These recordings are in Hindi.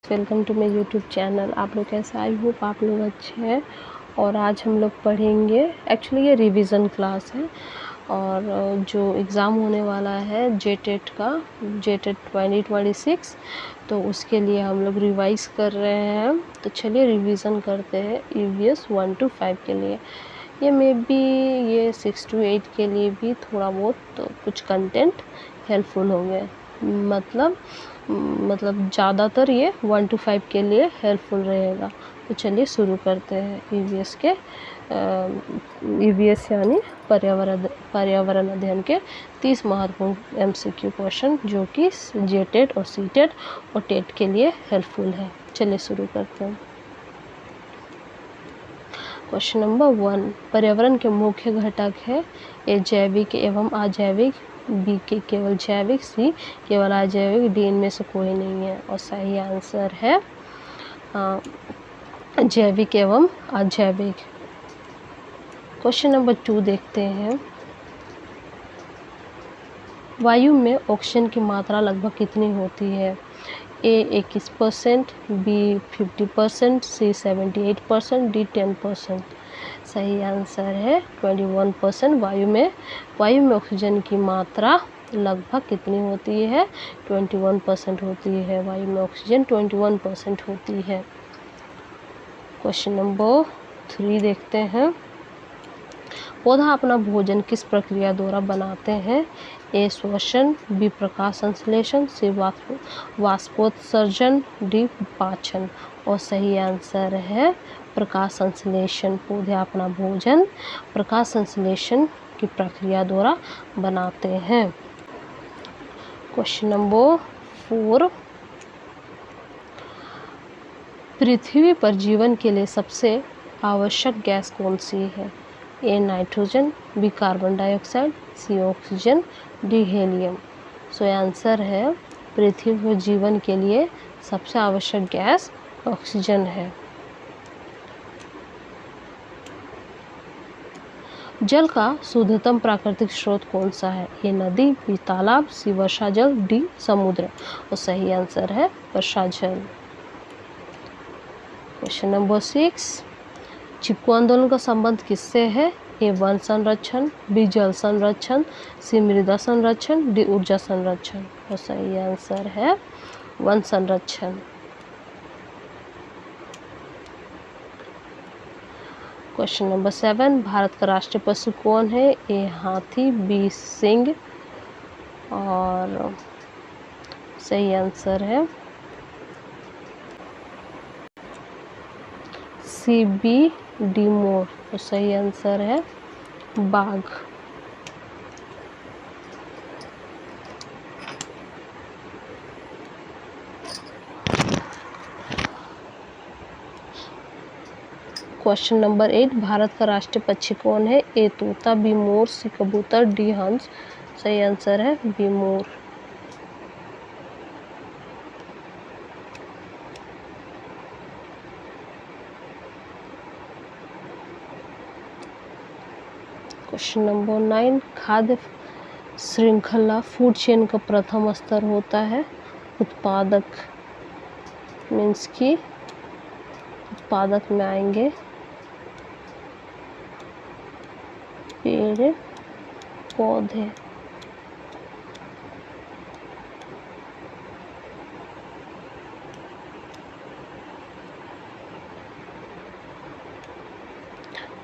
Welcome to my YouTube channel. आप लोग कैसे? आई होप आप लोग अच्छे हैं। और आज हम लोग पढ़ेंगे, एक्चुअली ये रिवीजन क्लास है और जो एग्ज़ाम होने वाला है जेटेट का, जेटेट 2026, तो उसके लिए हम लोग रिवाइज़ कर रहे हैं। तो चलिए रिवीजन करते हैं EVS 1 to 5 के लिए। ये मे बी ये 6 to 8 के लिए भी थोड़ा बहुत तो कुछ कंटेंट हेल्पफुल होंगे। मतलब ज़्यादातर ये 1 to 5 के लिए हेल्पफुल रहेगा। तो चलिए शुरू करते हैं EVS के EVS यानी पर्यावरण अध्ययन के 30 महत्वपूर्ण MCQ क्वेश्चन जो कि जेटेट और सीटेट और टेट के लिए हेल्पफुल है। चलिए शुरू करते हैं। क्वेश्चन नंबर 1, पर्यावरण के मुख्य घटक है ए जैविक एवं अजैविक, बी के केवल जैविक, सी केवल अजैविक, डी इनमें से कोई नहीं है। और सही आंसर है जैविक एवं अजैविक। क्वेश्चन नंबर 2 देखते हैं। वायु में ऑक्सीजन की मात्रा लगभग कितनी होती है? ए 21%, बी 50%, सी 78%, डी 10%। सही आंसर है 21%। वायु में ऑक्सीजन की मात्रा लगभग कितनी होती है? 21% होती है। वायु में ऑक्सीजन 21% होती है। क्वेश्चन नंबर 3 देखते हैं। पौधा अपना भोजन किस प्रक्रिया द्वारा बनाते हैं? ए श्वसन, बी प्रकाश संश्लेषण, सी वाष्पोत्सर्जन, डी पाचन। और सही आंसर है प्रकाश संश्लेषण। पौधे अपना भोजन प्रकाश संश्लेषण की प्रक्रिया द्वारा बनाते हैं। क्वेश्चन नंबर 4, पृथ्वी पर जीवन के लिए सबसे आवश्यक गैस कौन सी है? A nitrogen, B carbon dioxide, C oxygen, D helium. So answer है पृथ्वी पर जीवन के लिए सबसे आवश्यक गैस ऑक्सीजन है। जल का शुद्धतम प्राकृतिक स्रोत कौन सा है? ए नदी, बी तालाब, सी वर्षा जल, डी समुद्र। और सही आंसर है वर्षा जल। क्वेश्चन नंबर 6, चिपको आंदोलन का संबंध किससे है? ए वन संरक्षण, बी जल संरक्षण, सी मृदा संरक्षण, डी ऊर्जा संरक्षण। और सही आंसर है वन संरक्षण। क्वेश्चन नंबर 7, भारत का राष्ट्रीय पशु कौन है? ए हाथी, बी सिंह। और सही आंसर है सी, बी, डी मोर। तो सही आंसर है बाघ। क्वेश्चन नंबर 8, भारत का राष्ट्रीय पक्षी कौन है? ए तोता, बी मोर, सी कबूतर, डी हंस। सही आंसर है बी मोर। क्वेश्चन नंबर 9, खाद्य श्रृंखला फूड चेन का प्रथम स्तर होता है उत्पादक, मीन्स की उत्पादक में आएंगे पेड़ पौधे।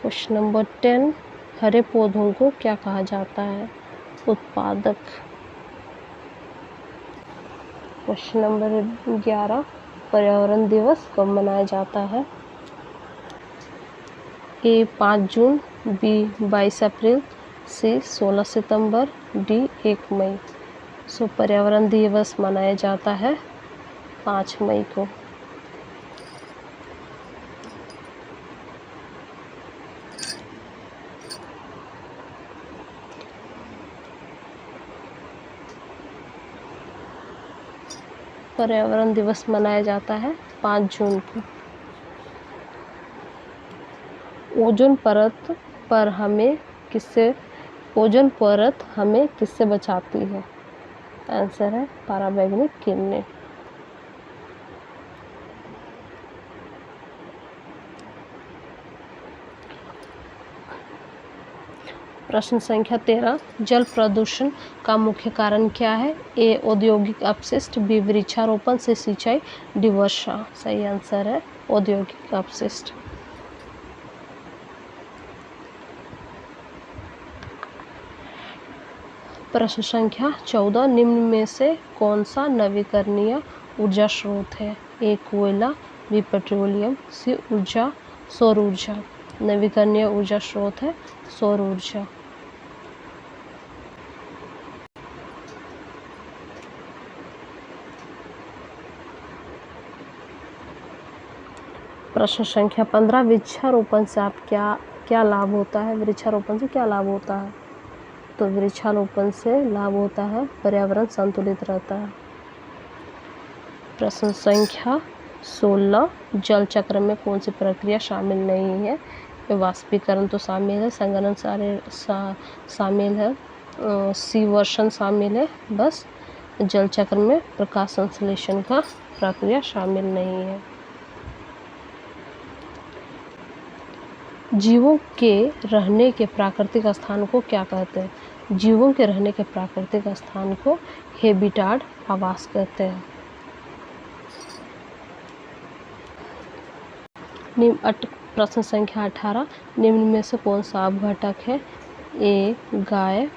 क्वेश्चन नंबर 10, हरे पौधों को क्या कहा जाता है? उत्पादक। क्वेश्चन नंबर 11, पर्यावरण दिवस कब मनाया जाता है? ए 5 जून, बी 22 अप्रैल, सी 16 सितंबर, डी 1 मई। सो पर्यावरण दिवस मनाया जाता है 5 मई को। पर्यावरण दिवस मनाया जाता है 5 जून को। ओजोन परत हमें किससे बचाती है? आंसर है पराबैंगनी किरणें। प्रश्न संख्या 13, जल प्रदूषण का मुख्य कारण क्या है? ए औद्योगिक अपशिष्ट, बी वृक्षारोपण, सी सिंचाई, डी वर्षा। सही आंसर है औद्योगिक अपशिष्ट। प्रश्न संख्या 14, निम्न में से कौन सा नवीकरणीय ऊर्जा स्रोत है? ए कोयला, बी पेट्रोलियम, सी ऊर्जा सौर ऊर्जा। नवीकरणीय ऊर्जा स्रोत है सौर ऊर्जा। प्रश्न संख्या 15, वृक्षारोपण से आप क्या लाभ होता है? वृक्षारोपण से क्या लाभ होता है? तो वृक्षारोपण से लाभ होता है पर्यावरण संतुलित रहता है। प्रश्न संख्या 16, जल चक्र में कौन सी प्रक्रिया शामिल नहीं है? वाष्पीकरण तो शामिल है, संघनन शामिल है, सी वर्षण शामिल है, बस जल चक्र में प्रकाश संश्लेषण का प्रक्रिया शामिल नहीं है। जीवों के रहने के प्राकृतिक स्थान को क्या कहते हैं? जीवों के रहने के प्राकृतिक स्थान को हैबिटाट आवास कहते हैं। प्रश्न संख्या 18, निम्न में से कौन सा अपघटक है? ए गाय,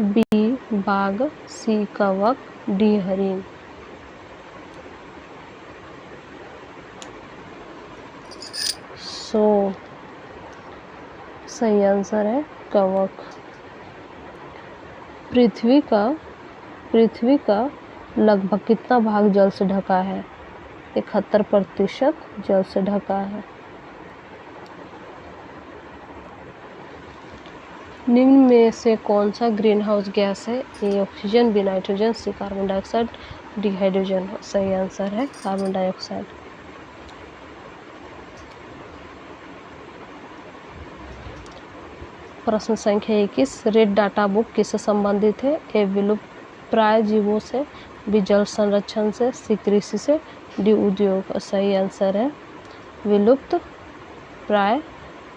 बी बाघ, सी कवक, डी हरिण। सही आंसर है कवक। पृथ्वी का लगभग कितना भाग जल से ढका है? 71% जल से ढका है। निम्न में से कौन सा ग्रीन हाउस गैस है? A oxygen, B nitrogen, C carbon dioxide, D hydrogen. सही आंसर है कार्बन डाइऑक्साइड। प्रश्न संख्या 21, रेड डाटा बुक किससे संबंधित है? ए विलुप्तप्राय जीवों से, बी जल संरक्षण से, सी कृषि से, डी उद्योग। सही आंसर है विलुप्त प्राय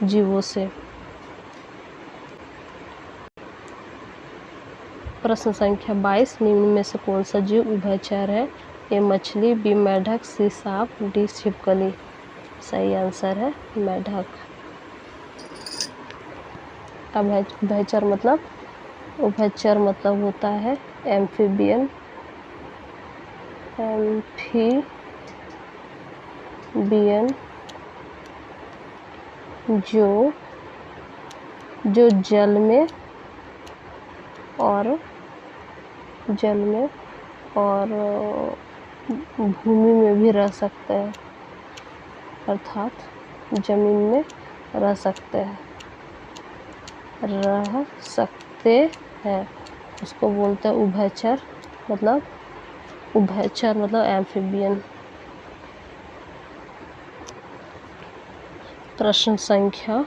जीवों से। प्रश्न संख्या 22, निम्न में से कौन सा जीव उभयचर है? ए मछली, बी मेढक, सी सांप, डी छिपकली। सही आंसर है मेढक। उभयचर मतलब होता है एम्फीबियन, जो जल में और भूमि में भी रह सकते हैं, अर्थात जमीन में रह सकते हैं, उसको बोलते हैं उभयचर, मतलब एम्फीबियन। प्रश्न संख्या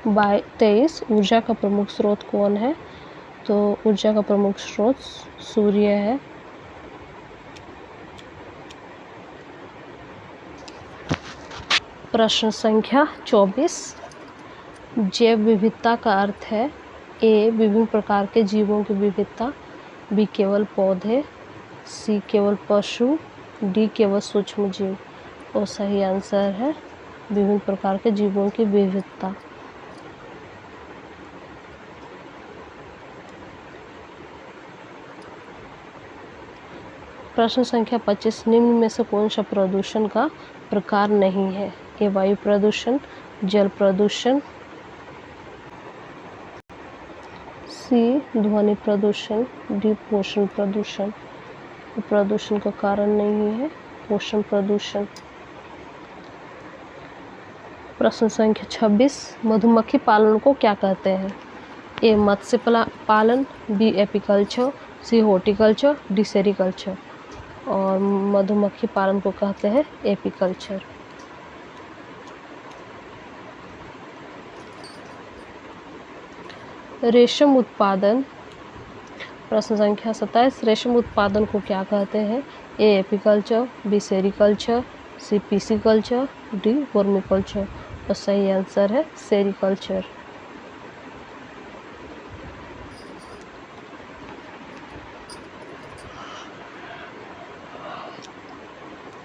23, ऊर्जा का प्रमुख स्रोत कौन है? तो ऊर्जा का प्रमुख स्रोत सूर्य है। प्रश्न संख्या 24, जैव विविधता का अर्थ है? ए विभिन्न प्रकार के जीवों की विविधता, बी केवल पौधे, सी केवल पशु, डी केवल सूक्ष्म जीव। और सही आंसर है विभिन्न प्रकार के जीवों की विविधता। प्रश्न संख्या 25, निम्न में से कौन सा प्रदूषण का प्रकार नहीं है? ए वायु प्रदूषण, जल प्रदूषण, सी ध्वनि प्रदूषण, डी पोषण प्रदूषण। प्रदूषण का कारण नहीं है पोषण प्रदूषण। प्रश्न संख्या 26, मधुमक्खी पालन को क्या कहते हैं? ए मत्स्य पालन, B apiculture, C horticulture, D sericulture. और मधुमक्खी पालन को कहते हैं एपीकल्चर। रेशम उत्पादन। प्रश्न संख्या 27, रेशम उत्पादन को क्या कहते हैं? A apiculture, B sericulture, C pisciculture, D वर्मिकल्चर। और सही आंसर है सेरिकल्चर।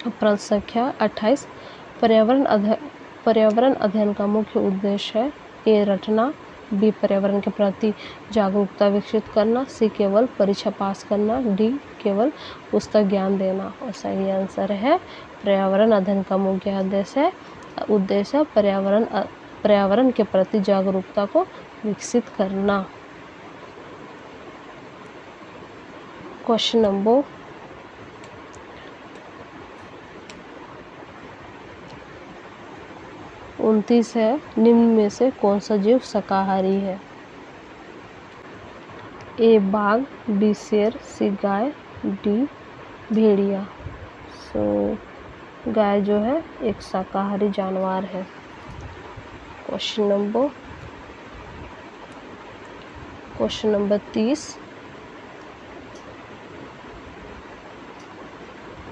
प्रश्न संख्या 28। पर्यावरण अध्ययन का मुख्य उद्देश्य है ए रटना, बी पर्यावरण के प्रति जागरूकता विकसित करना, सी केवल परीक्षा पास करना, डी केवल पुस्तक ज्ञान देना। और सही आंसर है पर्यावरण अध्ययन का मुख्य उद्देश्य पर्यावरण के प्रति जागरूकता को विकसित करना। क्वेश्चन नंबर 29 है, निम्न में से कौन सा जीव शाकाहारी है? ए बाघ, बी शेर, सी गाय, डी भेड़िया। गाय जो है एक शाकाहारी जानवर है। Question number 30।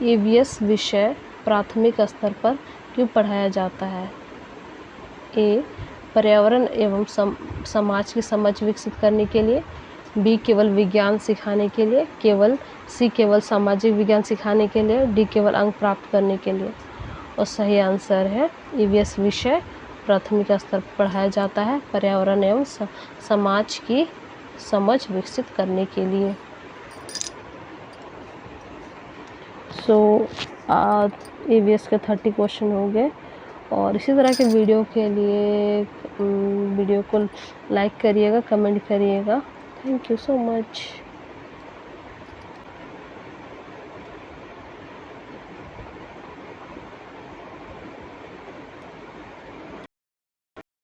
ईवीएस विषय प्राथमिक स्तर पर क्यों पढ़ाया जाता है? ए पर्यावरण एवं समाज की समझ विकसित करने के लिए, बी केवल विज्ञान सिखाने के लिए, सी केवल सामाजिक विज्ञान सिखाने के लिए, डी केवल अंक प्राप्त करने के लिए। और सही आंसर है ईवीएस विषय प्राथमिक स्तर पर पढ़ाया जाता है पर्यावरण एवं समाज की समझ विकसित करने के लिए। ईवीएस के 30 क्वेश्चन हो गए। और इसी तरह के वीडियो के लिए वीडियो को लाइक करिएगा, कमेंट करिएगा। Thank you so much.